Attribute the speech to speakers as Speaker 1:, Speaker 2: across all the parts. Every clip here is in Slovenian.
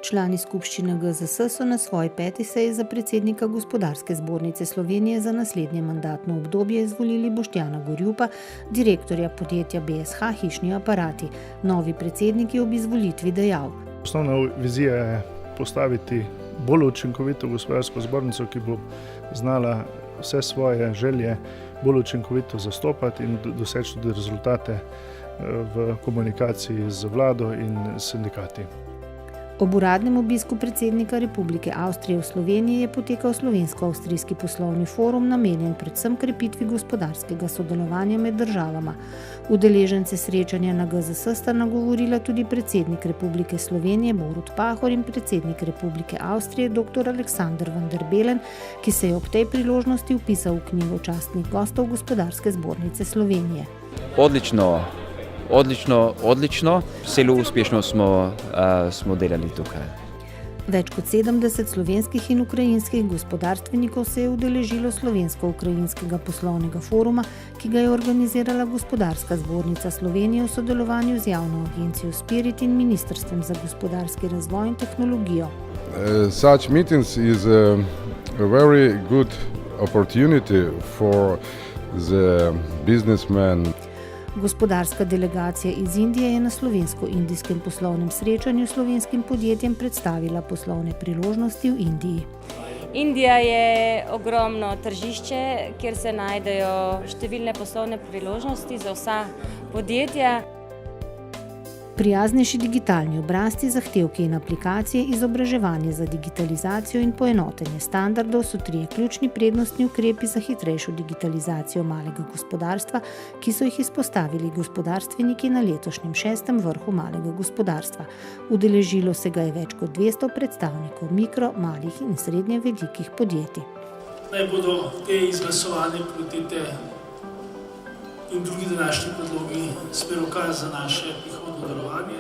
Speaker 1: Člani skupščine GZS so na svoji 5. seji za predsednika Gospodarske zbornice Slovenije za naslednje mandatno obdobje izvolili Boštjana Gorjupa, direktorja podjetja BSH Hišni aparati. Novi predsednik je ob izvolitvi dejal:
Speaker 2: Osnovna vizija je postaviti bolj učinkovito gospodarsko zbornico, ki bo znala vse svoje želje bolj učinkovito zastopati in doseči tudi rezultate v komunikaciji z vlado in sindikati.
Speaker 1: Ob uradnem obisku predsednika Republike Avstrije v Sloveniji je potekal Slovensko-avstrijski poslovni forum, namenjen predvsem krepitvi gospodarskega sodelovanja med državama. Udeležence srečanja na GZS sta nagovorila tudi predsednik Republike Slovenije Borut Pahor in predsednik Republike Avstrije dr. Aleksander van der Bellen, ki se je ob tej priložnosti vpisal v knjigo častnih gostov Gospodarske zbornice Slovenije.
Speaker 3: Odlično, zelo uspešno smo delali tukaj.
Speaker 1: Več kot 70 slovenskih in ukrajinskih gospodarstvenikov se je udeležilo Slovensko-ukrajinskega poslovnega foruma, ki ga je organizirala Gospodarska zbornica Slovenije v sodelovanju z javno agencijo Spirit in Ministrstvom za gospodarski razvoj in tehnologijo.
Speaker 4: Such meetings is a very good opportunity for the businessmen.
Speaker 1: Gospodarska delegacija iz Indije je na slovensko-indijskem poslovnem srečanju slovenskim podjetjem predstavila poslovne priložnosti v Indiji.
Speaker 5: Indija je ogromno tržišče, kjer se najdejo številne poslovne priložnosti za vsa podjetja.
Speaker 1: Prijaznejši digitalni obrazci, zahtevki in aplikacije, izobraževanje za digitalizacijo in poenotenje standardov so 3 ključni prednostni ukrepi za hitrejšo digitalizacijo malega gospodarstva, ki so jih izpostavili gospodarstveniki na letošnjem 6. vrhu malega gospodarstva. Udeležilo se ga je več kot 200 predstavnikov mikro, malih in srednje velikih podjetij.
Speaker 6: Naj bodo te izglasovane prioritete in drugi današnji predlogi smerokaz za naše prihodnje delovanje.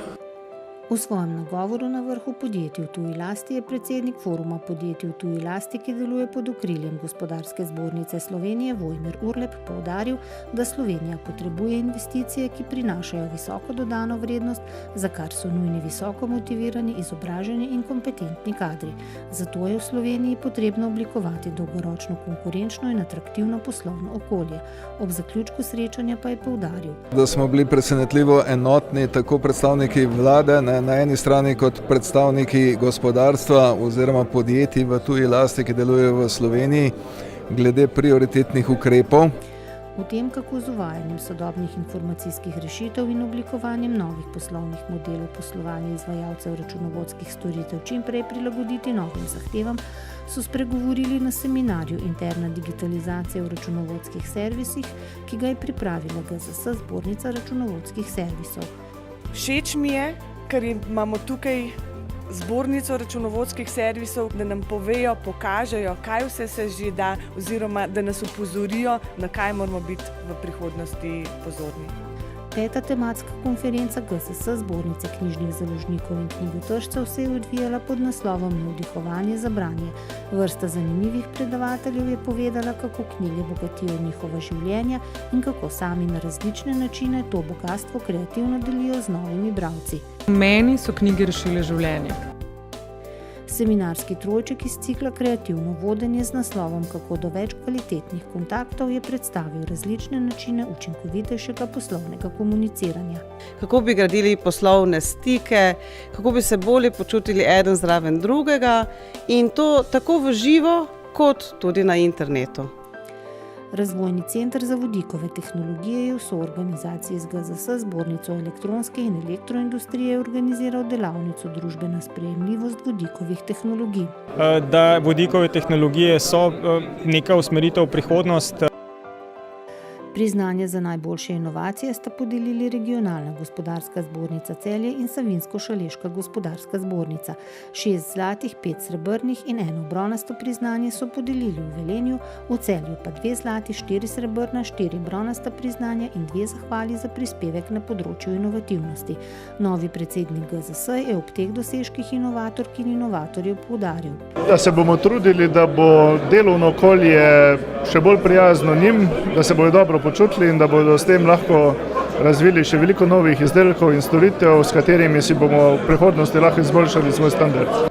Speaker 1: V svojem nagovoru na vrhu podjetij v tuji lasti je predsednik foruma podjetij v tuji lasti, ki deluje pod okriljem Gospodarske zbornice Slovenije, Vojmir Urlep, poudaril, da Slovenija potrebuje investicije, ki prinašajo visoko dodano vrednost, za kar so nujni visoko motivirani, izobraženi in kompetentni kadri. Zato je v Sloveniji potrebno oblikovati dolgoročno konkurenčno in atraktivno poslovno okolje. Ob zaključku srečanja pa je poudaril,
Speaker 7: da smo bili presenetljivo enotni, tako predstavniki vlade na eni strani kot predstavniki gospodarstva oziroma podjetij v tuji lasti, ki delujejo v Sloveniji, glede prioritetnih ukrepov.
Speaker 1: V tem, kako z uvajanjem sodobnih informacijskih rešitev in oblikovanjem novih poslovnih modelov poslovanja izvajalcev računovodskih storitev čim prej prilagoditi novim zahtevam, so spregovorili na seminarju Interna digitalizacija v računovodskih servisih, ki ga je pripravila GZS Zbornica računovodskih servisov.
Speaker 8: Všeč mi je, ker imamo tukaj zbornico računovodskih servisov, da nam povejo, pokažejo, kaj vse se že da, oziroma da nas opozorijo, na kaj moramo biti v prihodnosti pozorni.
Speaker 1: 5. tematska konferenca GZS Zbornice knjižnih založnikov in knjigotržcev se je odvijala pod naslovom Navdihovanje za branje. Vrsta zanimivih predavateljev je povedala, kako knjige bogatijo njihova življenja in kako sami na različne načine to bogastvo kreativno delijo z novimi bralci.
Speaker 9: Meni so knjige rešile življenje.
Speaker 1: Seminarski trojček iz cikla Kreativno vodenje z naslovom Kako do več kvalitetnih kontaktov je predstavil različne načine učinkovitejšega poslovnega komuniciranja.
Speaker 10: Kako bi gradili poslovne stike, kako bi se bolje počutili eden zraven drugega in to tako v živo kot tudi na internetu.
Speaker 1: Razvojni center za vodikove tehnologije je v soorganizaciji z GZS Zbornico elektronske in elektroindustrije organiziral delavnico Družbena sprejemljivost vodikovih tehnologij.
Speaker 11: Da vodikove tehnologije so neka usmeritev v prihodnost.
Speaker 1: Priznanje za najboljše inovacije sta podelili Regionalna gospodarska zbornica Celje in Savinjsko-Šaleška gospodarska zbornica. 6 zlatih, 5 srebrnih in 1 bronasto priznanje so podelili v Velenju, v Celju pa 2 zlati, 4 srebrna, 4 bronasta priznanja in 2 zahvali za prispevek na področju inovativnosti. Novi predsednik GZS je ob teh dosežkih inovatork in inovatorjev poudaril,
Speaker 2: da se bomo trudili, da bo delovno okolje še bolj prijazno njim, da se bodo dobro počutili in da bodo s tem lahko razvili še veliko novih izdelkov in storitev, s katerimi si bomo v prihodnosti lahko izboljšali svoj standard.